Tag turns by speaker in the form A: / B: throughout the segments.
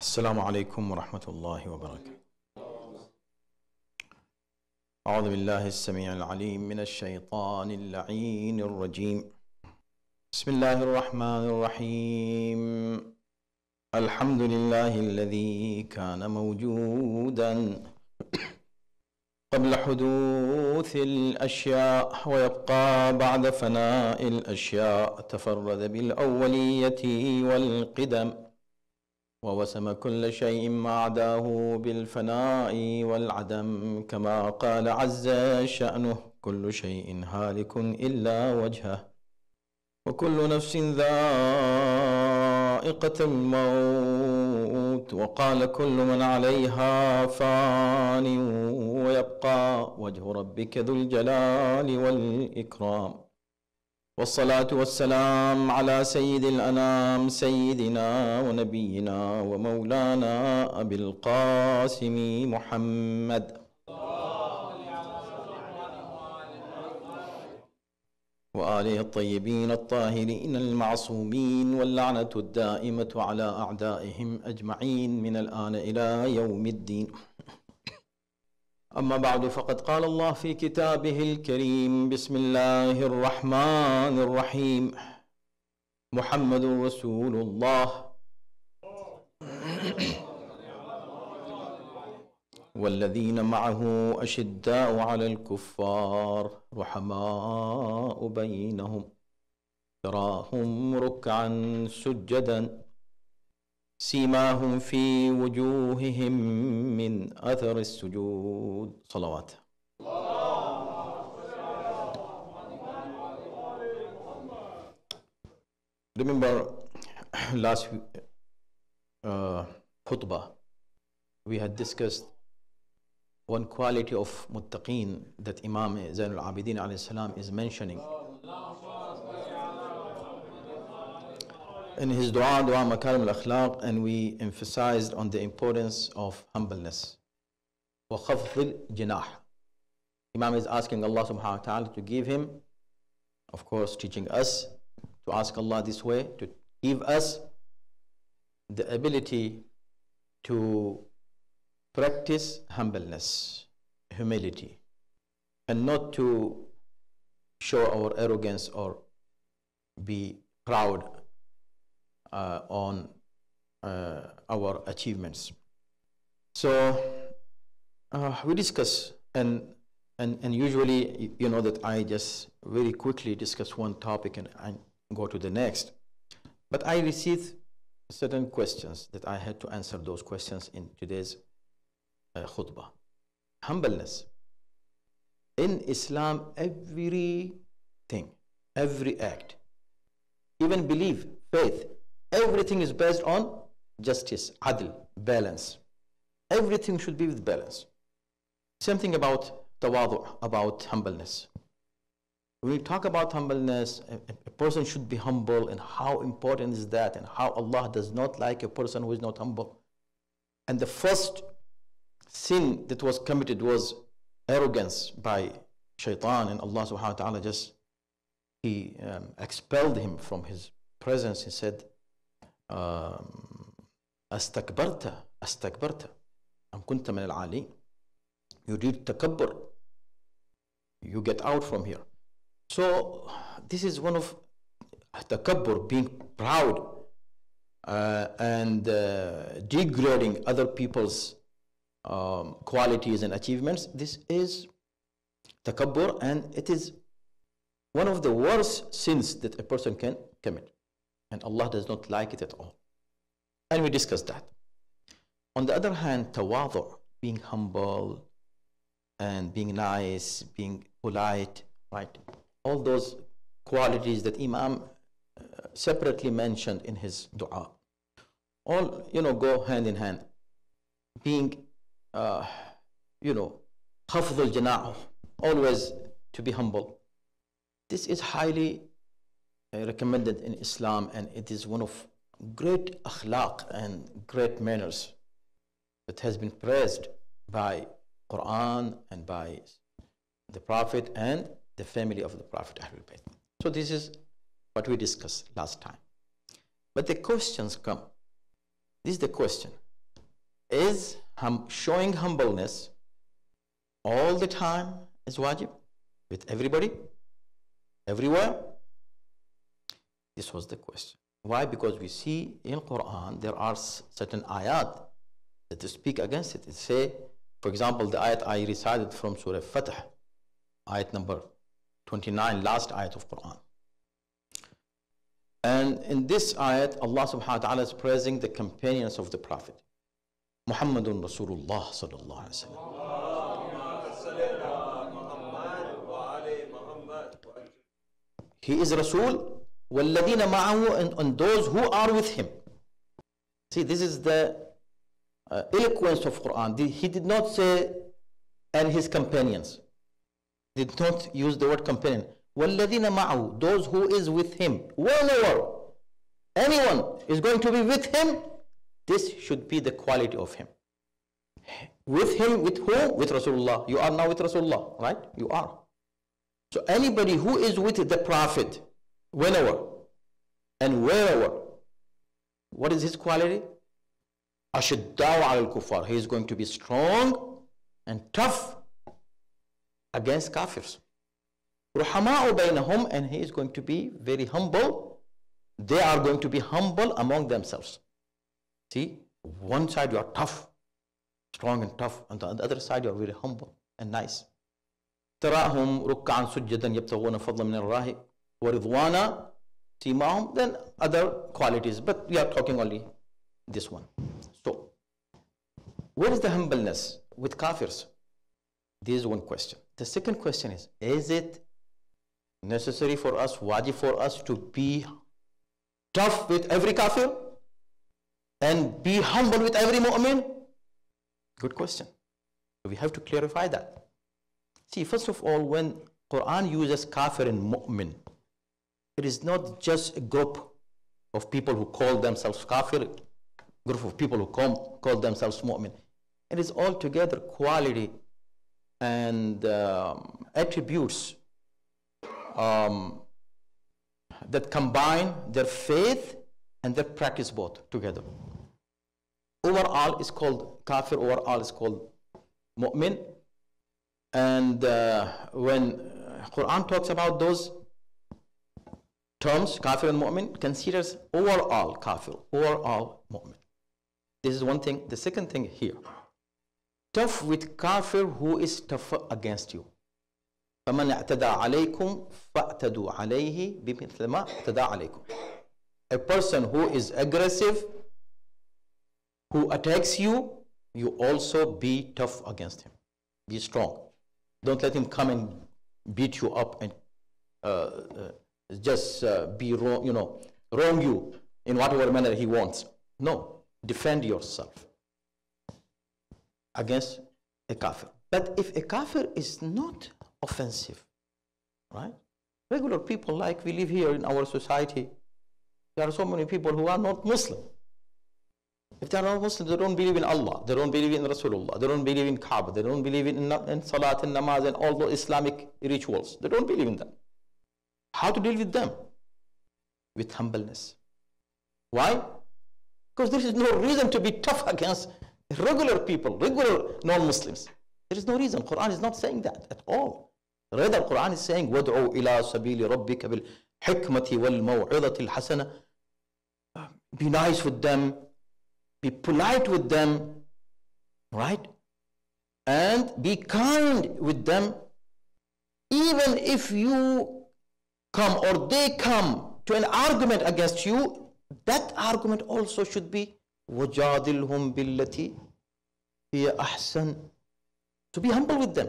A: السلام عليكم ورحمة الله وبركاته. أعوذ بالله السميع العليم من الشيطان اللعين الرجيم. بسم الله الرحمن الرحيم. الحمد لله الذي كان موجودا قبل حدوث الأشياء ويبقى بعد فناء الأشياء، تفرد بالأولية والقدم ووسم كل شيء ما عداه بالفناء والعدم، كما قال عز شأنه: كل شيء هالك إلا وجهه وكل نفس ذائقة الموت، وقال كل من عليها فان ويبقى وجه ربك ذو الجلال والإكرام. والصلاة والسلام على سيد الأنام سيدنا ونبينا ومولانا أبي القاسم محمد وآله الطيبين الطاهرين المعصومين، واللعنة الدائمة على أعدائهم أجمعين من الآن إلى يوم الدين. أما بعد، فقد قال الله في كتابه الكريم: بسم الله الرحمن الرحيم. محمد رسول الله والذين معه أشداء على الكفار رحماء بينهم، تراهم ركعا سجدا سيماهم في وجوههم من أثر السجود. صلوات. Remember last khutbah we had discussed one quality of muttaqeen that Imam Zainul Abidin alayhi salam is mentioning in his dua Makarim al-Akhlaq, and we emphasized on the importance of humbleness. وَخَفْضِ الْجِنَاحِ. Imam is asking Allah subhanahu wa ta'ala to give him, of course teaching us to ask Allah this way, to give us the ability to practice humbleness, humility, and not to show our arrogance or be proud on our achievements. So we discuss, and usually you know that I just very quickly discuss one topic and I go to the next. But I received certain questions that I had to answer those questions in today's khutbah. Humbleness. In Islam, everything, every act, even belief, faith, everything is based on justice, adl, balance. Everything should be with balance. Same thing about tawadu, about humbleness. When we talk about humbleness, a person should be humble, and how important is that, and how Allah does not like a person who is not humble. And the first sin that was committed was arrogance by shaitan, and Allah subhanahu wa ta'ala just expelled him from his presence. He said, astakbarta am kunta min al-ali. You did takabbur, you get out from here. So this is one of takabbur, being proud and degrading other people's qualities and achievements. This is takabbur, and it is one of the worst sins that a person can commit, and Allah does not like it at all. And we discussed that. On the other hand, tawadu, being humble and being nice, being polite, right? All those qualities that Imam separately mentioned in his dua, all go hand in hand. Being khafd al-janah, always to be humble. This is highly recommended in Islam, and it is one of great akhlaq and great manners that has been praised by Quran and by the Prophet and the family of the Prophet Ahlul Bayt. So this is what we discussed last time. But the questions come. This is the question. Is showing humbleness all the time is wajib with everybody, everywhere? This was the question. Why? Because we see in Quran there are certain ayat that speak against it. It say, for example, the ayat I recited from Surah Fatah, ayat number 29, last ayat of Quran. And in this ayat, Allah subhanahu wa ta'ala is praising the companions of the Prophet. Muhammadun Rasulullah sallallahu alaihi wasallam. He is Rasul, وَالَّذِينَ مَعَهُ, and those who are with him. See, this is the eloquence of Quran. He did not say, and his companions. Did not use the word companion. وَالَّذِينَ مَعَهُ, those who is with him. Whenever anyone is going to be with him, this should be the quality of him. With him, with who? With Rasulullah. You are now with Rasulullah, right? You are. So anybody who is with the Prophet, whenever and wherever, what is his quality? Ashidda'u al-kuffar. He is going to be strong and tough against kafirs. Ruhama'u baynahum, and he is going to be very humble. They are going to be humble among themselves. See, one side you are tough, strong and tough, and on the other side you are very humble and nice. تراهم ركعا سجدا يبتغون فضلا من الله ورضوانا سيماهم. Then other qualities, but we are talking only this one. So, where is the humbleness with kafirs? This is one question. The second question is it necessary for us, wajib for us, to be tough with every kafir and be humble with every mu'min? Good question. So we have to clarify that. See, first of all, when Quran uses kafir and mu'min, it is not just a group of people who call themselves kafir, group of people who call themselves mu'min. It is altogether quality and attributes that combine their faith and their practice both together. Overall is called kafir, overall is called mu'min. And when Quran talks about those terms, kafir and mu'min, considers overall kafir, overall mu'min. This is one thing. The second thing here, tough with kafir who is tough against you. فَمَنْ اعْتَدَى عَلَيْكُمْ فَاعْتَدُوا عَلَيْهِ بِمِثْلِ مَا اعْتَدَى عَلَيْكُمْ. A person who is aggressive, who attacks you, you also be tough against him. Be strong. Don't let him come and beat you up and just be wrong, wrong you in whatever manner he wants. No, defend yourself against a kafir. But if a kafir is not offensive, right? Regular people like we live here in our society, there are so many people who are not Muslim. If they are not Muslim, they don't believe in Allah, they don't believe in Rasulullah, they don't believe in Kaaba, they don't believe in Salat and Namaz and all those Islamic rituals. They don't believe in them. How to deal with them? With humbleness. Why? Because there is no reason to be tough against regular people, regular non-Muslims. There is no reason. Quran is not saying that at all. Rather, Quran is saying, وَادْعُوا إِلَىٰ سَبِيلِ رَبِّكَ بِالْحِكْمَةِ وَالْمَوْعِظَةِ الْحَسَنَةِ. Be nice with them. Be polite with them, right? And be kind with them. Even if you come or they come to an argument against you, that argument also should be وَجَادِلْهُمْ بِالَّتِي هِيَ أَحْسَنُ. To be humble with them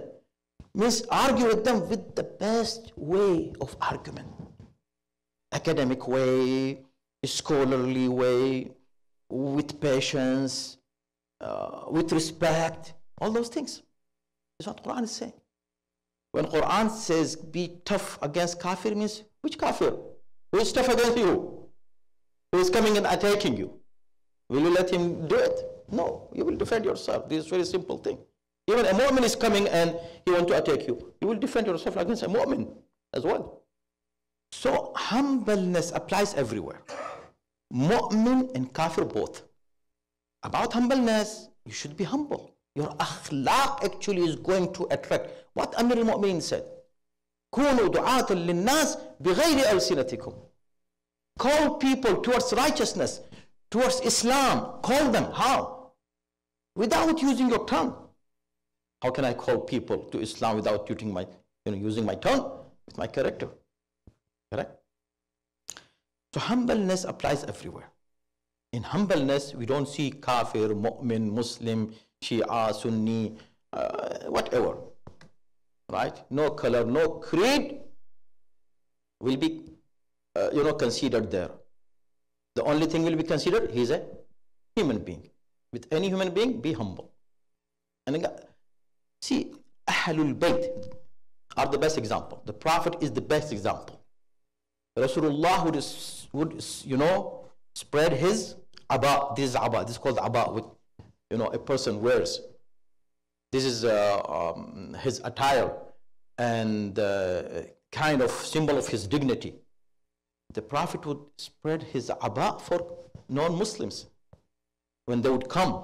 A: means argue with them with the best way of argument. Academic way, scholarly way, with patience, with respect, all those things. That's what Quran is saying. When Quran says be tough against kafir, means which kafir? Who is tough against you? Who is coming and attacking you? Will you let him do it? No, you will defend yourself. This is a very simple thing. Even a mu'min is coming and he wants to attack you, you will defend yourself against a mu'min as well. So humbleness applies everywhere. Mu'min and kafir both. About humbleness, You should be humble. Your akhlaq actually is going to attract. What Amir al-Mu'mineen said, كونوا دعاة للناس بغير ألسنتكم. Call people towards righteousness, towards Islam. Call them. How? Without using your tongue. How can I call people to Islam without using my tongue? With my character. Correct? So humbleness applies everywhere. In humbleness, we don't see kafir, mu'min, Muslim, Shia, Sunni, whatever. Right? No color, no creed will be considered there. The only thing will be considered, he is a human being. With any human being, be humble. And see, Ahlul Bayt are the best example. The Prophet is the best example. Rasulullah would spread his abba. This is abba. This is called abba, with a person wears. This is his attire and kind of symbol of his dignity. The Prophet would spread his abba for non-Muslims when they would come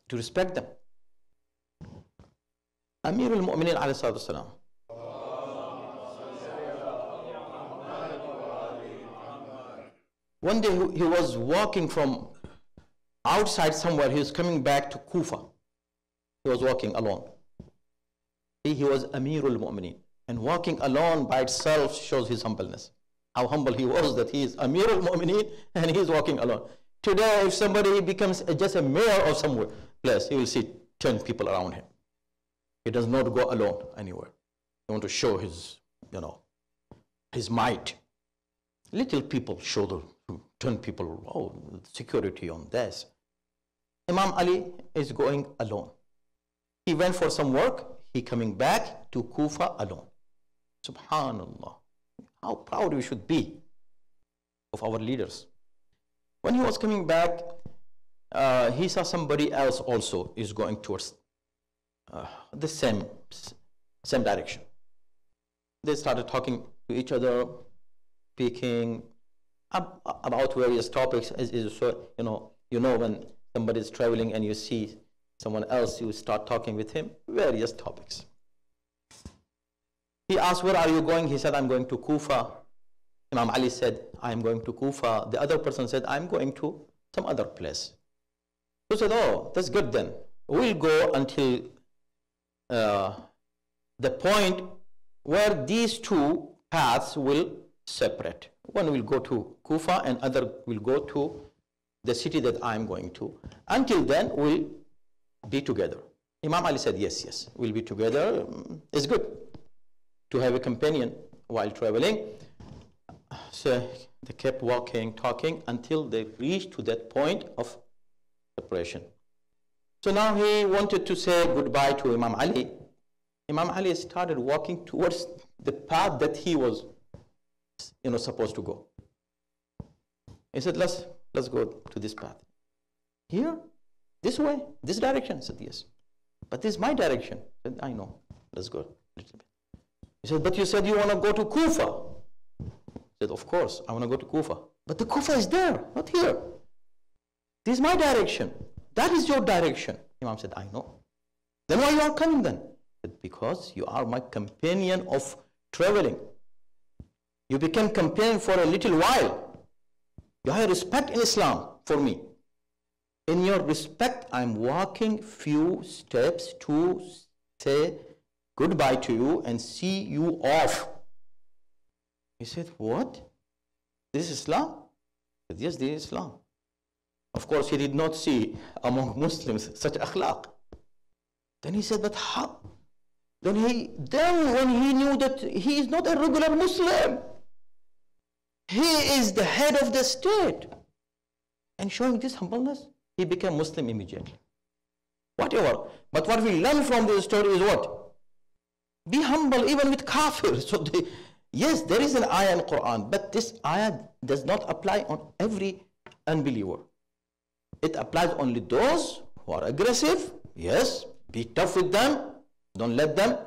A: to respect them. Amir al-Mu'mineen alayhi salatu wasalam. One day he was walking from outside somewhere. He was coming back to Kufa. He was walking alone. He was Amir al-Mu'mineen. And walking alone by itself shows his humbleness. How humble he was that he is Amir al-Mu'mineen and he is walking alone. Today, if somebody becomes just a mayor of somewhere place, he will see 10 people around him. He does not go alone anywhere. He wants to show his, his might. Little people show the 10 people, security on this. Imam Ali is going alone. He went for some work. He coming back to Kufa alone. Subhanallah. How proud we should be of our leaders. When he was coming back, he saw somebody else also is going towards the same direction. They started talking to each other, speaking about various topics. When somebody is traveling and you see someone else, you start talking with him, various topics. He asked, where are you going? He said, I'm going to Kufa. Imam Ali said, I'm going to Kufa. The other person said, I'm going to some other place. So said, oh, that's good then. We'll go until the point where these two paths will separate. One will go to Kufa and other will go to the city that I'm going to. Until then, we'll be together. Imam Ali said, yes, we'll be together. It's good to have a companion while traveling. So they kept walking, talking until they reached to that point of separation. So now he wanted to say goodbye to Imam Ali. Imam Ali started walking towards the path that he was, supposed to go. He said, let's go to this path. Here? This way? This direction? He said, yes. But this is my direction. I said, I know. Let's go a little bit. He said, but you said you want to go to Kufa. He said, of course, I want to go to Kufa. But the Kufa is there, not here. This is my direction. That is your direction. Imam said, I know. Then why you are coming then? He said, because you are my companion of traveling. You became companion for a little while. You have respect in Islam for me. In your respect, I'm walking few steps to say goodbye to you and see you off. He said, what? This is Islam? He said, yes, this is Islam. Of course, he did not see among Muslims such akhlaq. Then he said, but how? Then when he knew that he is not a regular Muslim, he is the head of the state. And showing this humbleness, he became Muslim immediately. Whatever. But what we learn from this story is what? Be humble even with kafir. So yes, there is an ayah in Quran, but this ayah does not apply on every unbeliever. It applies only those who are aggressive. Yes, be tough with them. Don't let them,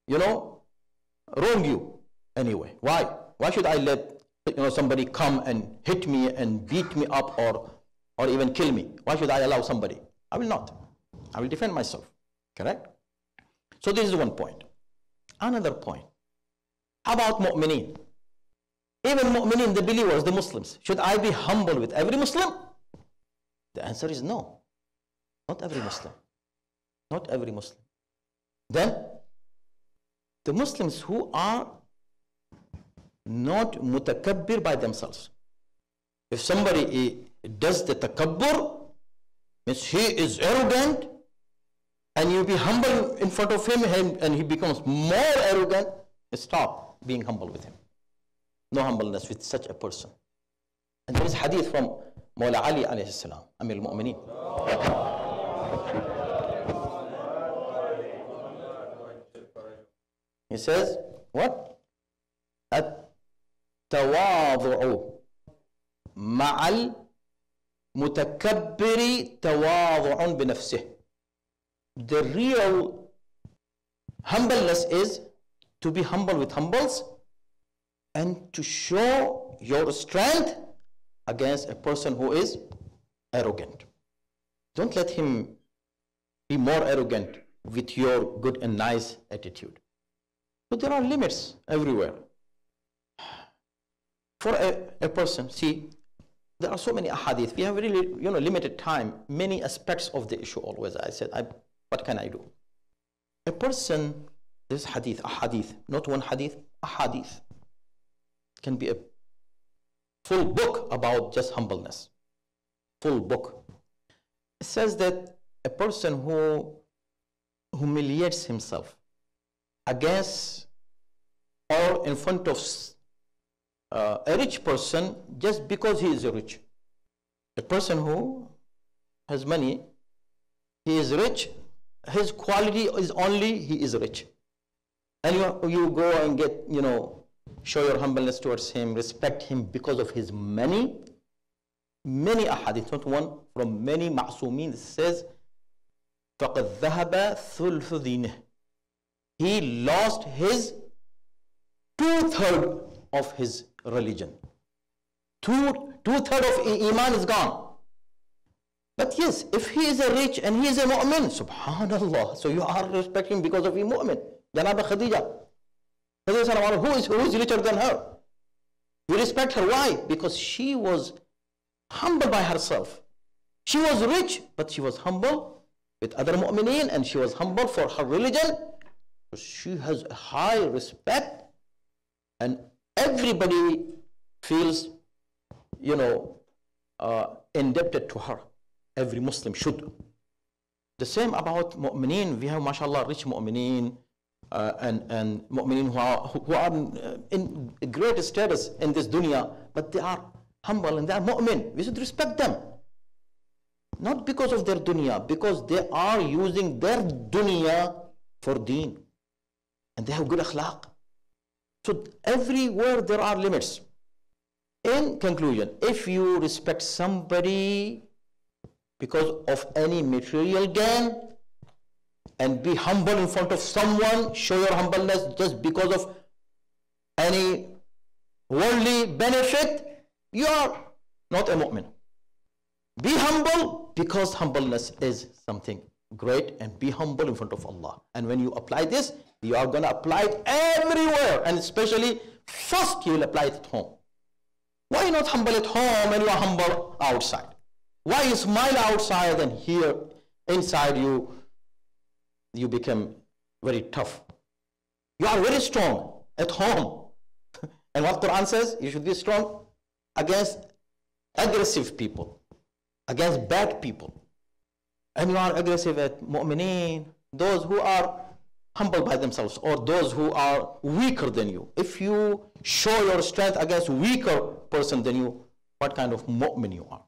A: wrong you anyway. Why? Why should I let somebody come and hit me and beat me up or or even kill me. Why should I allow somebody? I will not. I will defend myself. Correct? So this is one point. Another point. How about mu'mineen? Even mu'mineen, the believers, the Muslims. Should I be humble with every Muslim? The answer is no. Not every Muslim. Not every Muslim. Then, the Muslims who are not mutakabbir by themselves. If somebody does the takabbur, means he is arrogant, and you be humble in front of him and he becomes more arrogant, stop being humble with him. No humbleness with such a person. And there is hadith from Maulana Ali alayhi salam, Amir al-Mu'mineen. He says, what? التواضع مع المتكبر تواضع بنفسه. The real humbleness is to be humble with humbles and to show your strength against a person who is arrogant. Don't let him be more arrogant with your good and nice attitude. So there are limits everywhere. For a person, see, there are so many ahadith. We have really, limited time, many aspects of the issue always. I said, what can I do? A person, this hadith, a hadith, not one hadith, a hadith. Can be a full book about just humbleness. Full book. It says that a person who humiliates himself against or in front of a rich person just because he is rich. A person who has money, he is rich, his quality is only he is rich. And you go and get, show your humbleness towards him, respect him because of his money. Many ahadith, not one, from many ma'sumeen says, فَقَدْ ذَهَبَ ثُلْثُ دِينِهِ. He lost his 2/3 of his religion. Two-thirds of iman is gone. But yes, if he is a rich and he is a mu'min, subhanallah, so you are respecting because of a mu'min. Janaba Khadija. Who is richer than her? You respect her. Why? Because she was humble by herself. She was rich, but she was humble with other mu'mineen, and she was humble for her religion. She has a high respect, and everybody feels, indebted to her. Every Muslim should. The same about mu'mineen. We have, mashallah, rich mu'mineen, and mu'mineen who are in great status in this dunya, but they are humble and they are mu'min. We should respect them. Not because of their dunya, because they are using their dunya for deen. And they have good akhlaq. So everywhere there are limits. In conclusion, if you respect somebody because of any material gain, and be humble in front of someone, show your humbleness just because of any worldly benefit, you are not a mu'min. Be humble because humbleness is something great, and be humble in front of Allah. And when you apply this, you are going to apply it everywhere, and especially first you will apply it at home. Why not humble at home and you are humble outside? Why you smile outside and here inside you become very tough? You are very strong at home. And what Quran says? You should be strong against aggressive people, against bad people. And you are aggressive at mu'mineen, those who are humble by themselves, or those who are weaker than you. If you show your strength against weaker person than you, what kind of mu'min you are?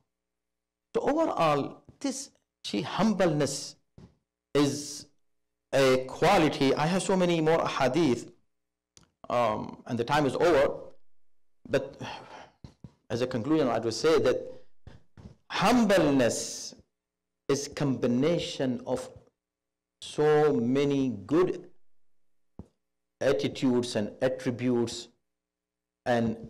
A: So overall, this humbleness is a quality. I have so many more hadith, and the time is over. But as a conclusion, I would say that humbleness is combination of so many good attitudes and attributes and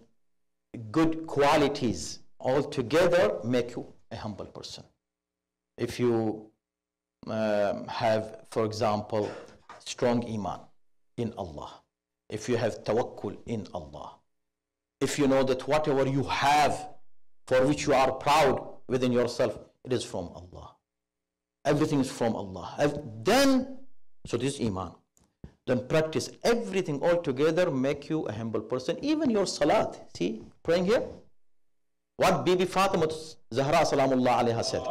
A: good qualities all together make you a humble person. If you have, for example, strong iman in Allah, if you have tawakkul in Allah, if you know that whatever you have for which you are proud within yourself, it is from Allah. Everything is from Allah. Then, so this is iman. Then practice everything all together, make you a humble person. Even your salat, see, praying here. What Bibi Fatima Zahra Salamullah alayha said.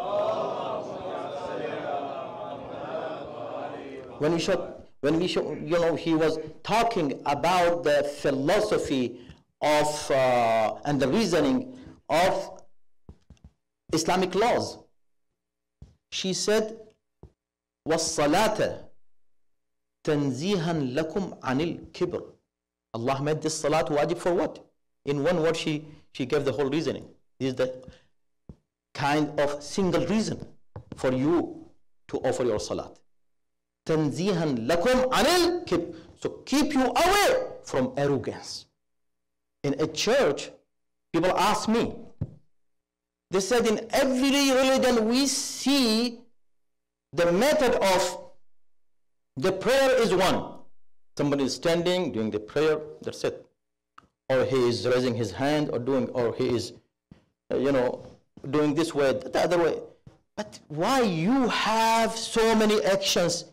A: When we show, you know, he was talking about the philosophy of and the reasoning of Islamic laws. She said, وَالصَّلَاةَ تَنْزِيهًا لَكُمْ عَنِ الْكِبْرِ. Allah made this salat wajib for what? In one word, she gave the whole reasoning. This is the kind of single reason for you to offer your salat. تَنْزِيهًا لَكُمْ عَنِ الْكِبْرِ. So keep you away from arrogance. In a church, people ask me, they said in every religion we see the method of the prayer is one. Somebody is standing doing the prayer, that's it. Or he is raising his hand or he is, doing this way, the other way. But why you have so many actions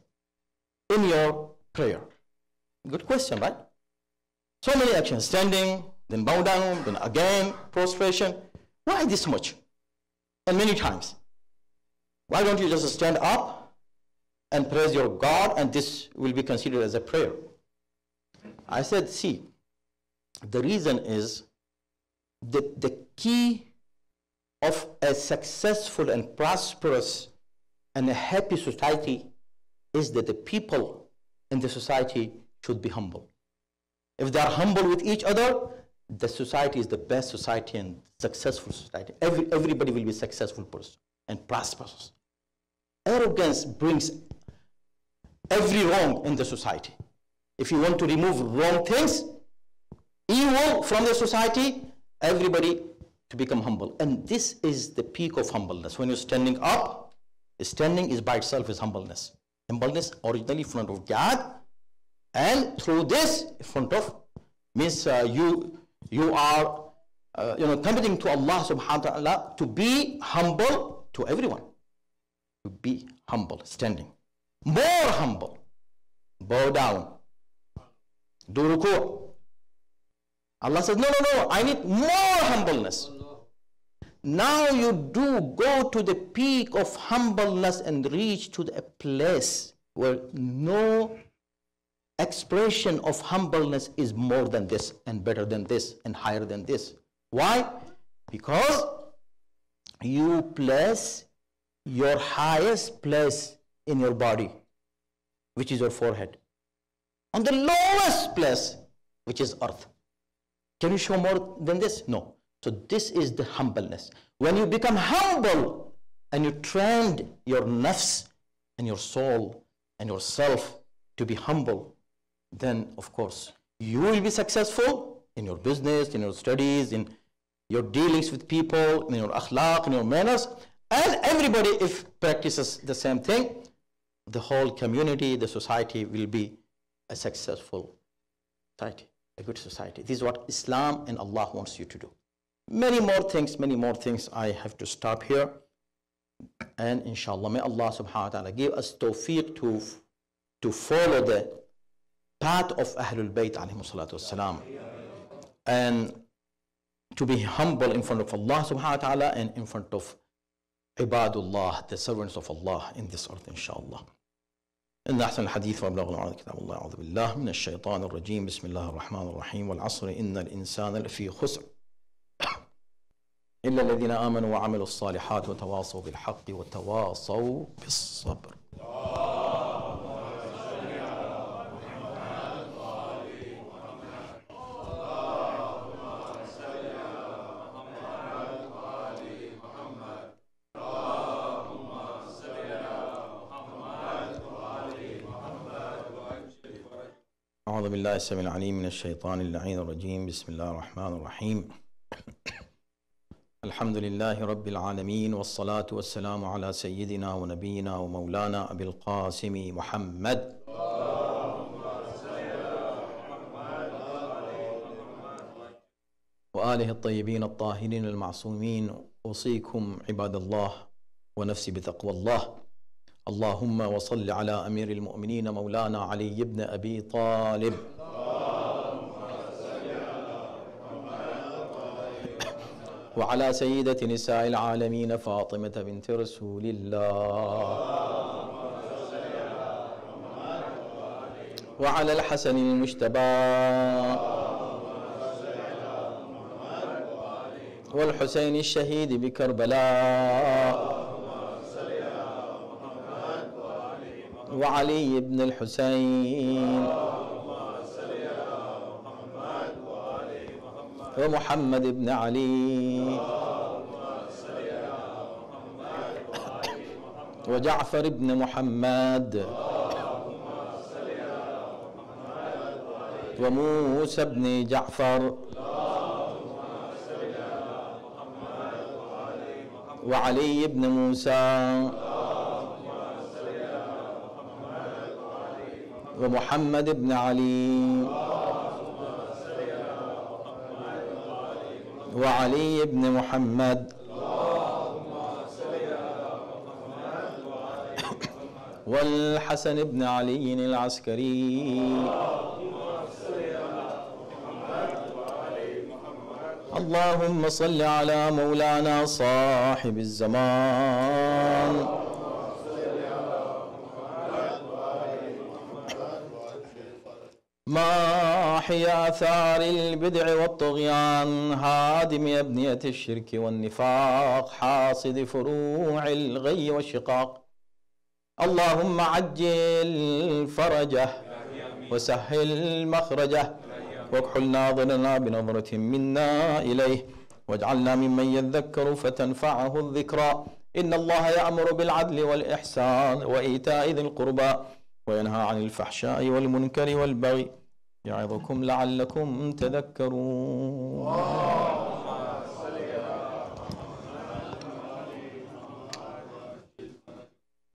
A: in your prayer? Good question, right? So many actions, standing, then bow down, then again, prostration. Why this much? And many times. Why don't you just stand up and praise your God, and this will be considered as a prayer? I said, see, the reason is that the key of a successful and prosperous and a happy society is that the people in the society should be humble. If they are humble with each other, the society is the best society and successful society. Everybody will be a successful person and prosperous. Arrogance brings every wrong in the society. If you want to remove wrong things, evil from the society, everybody to become humble. And this is the peak of humbleness. When you're standing up, standing is by itself is humbleness. Humbleness originally in front of God, and through this in front of means you are committing to Allah subhanahu wa ta'ala to be humble to everyone. To be humble, standing. More humble. Bow down. Do ruku'. Allah says, no, I need more humbleness. Now you do go to the peak of humbleness and reach to a place where no expression of humbleness is more than this and better than this and higher than this. Why? Because you place your highest place in your body, which is your forehead, on the lowest place, which is earth. Can you show more than this? No. So this is the humbleness. When you become humble and you train your nafs and your soul and yourself to be humble, then of course you will be successful in your business, in your studies, in your dealings with people, in your akhlaq, in your manners. And everybody, if practices the same thing, the whole community, the society will be a successful society, a good society. This is what Islam and Allah wants you to do. Many more things. I have to stop here. And inshallah, may Allah subhanahu wa ta'ala give us tawfiq to follow the path of Ahlul Bayt alayhi salatu wassalam, and to be humble in front of Allah subhanahu wa ta'ala and in front of Ibadullah, the servants of Allah in this earth, inshallah. إن أحسن الحديث وأبلغ الوعظ كتاب الله أعوذ بالله من الشيطان الرجيم بسم الله الرحمن الرحيم والعصر إن الإنسان لفي خسر إلا الذين آمنوا وعملوا الصالحات وتواصوا بالحق وتواصوا بالصبر. أعوذ بالله السميع العليم من الشيطان اللعين الرجيم بسم الله الرحمن الرحيم الحمد الحمد لله رب العالمين، والصلاة والسلام على سيدنا ونبينا ومولانا أبي القاسم محمد وآله الطيبين الطاهرين المعصومين. أوصيكم عباد الله ونفسي بتقوى الله. اللهم وصل على أمير المؤمنين مولانا علي بن أبي طالب وعلى سيدة نساء العالمين فاطمة بنت رسول الله وعلى الحسن المجتبى والحسين الشهيد بكربلاء وعلي بن الحسين ومحمد بن علي وجعفر بن محمد وموسى بن جعفر وعلي بن موسى ومحمد بن علي وعلي بن محمد والحسن بن علي العسكري. اللهم صل على مولانا صاحب الزمان ماحي آثار البدع والطغيان، هادم أبنية الشرك والنفاق، حاصد فروع الغي والشقاق. اللهم عجل فرجه وسهل مخرجه، واكحل ناظرنا بنظرة منا إليه، واجعلنا ممن يذكر فتنفعه الذكرى. إن الله يأمر بالعدل والإحسان وإيتاء ذي القربى وينهى عن الفحشاء والمنكر والبغي يعظكم لعلكم تذكرون.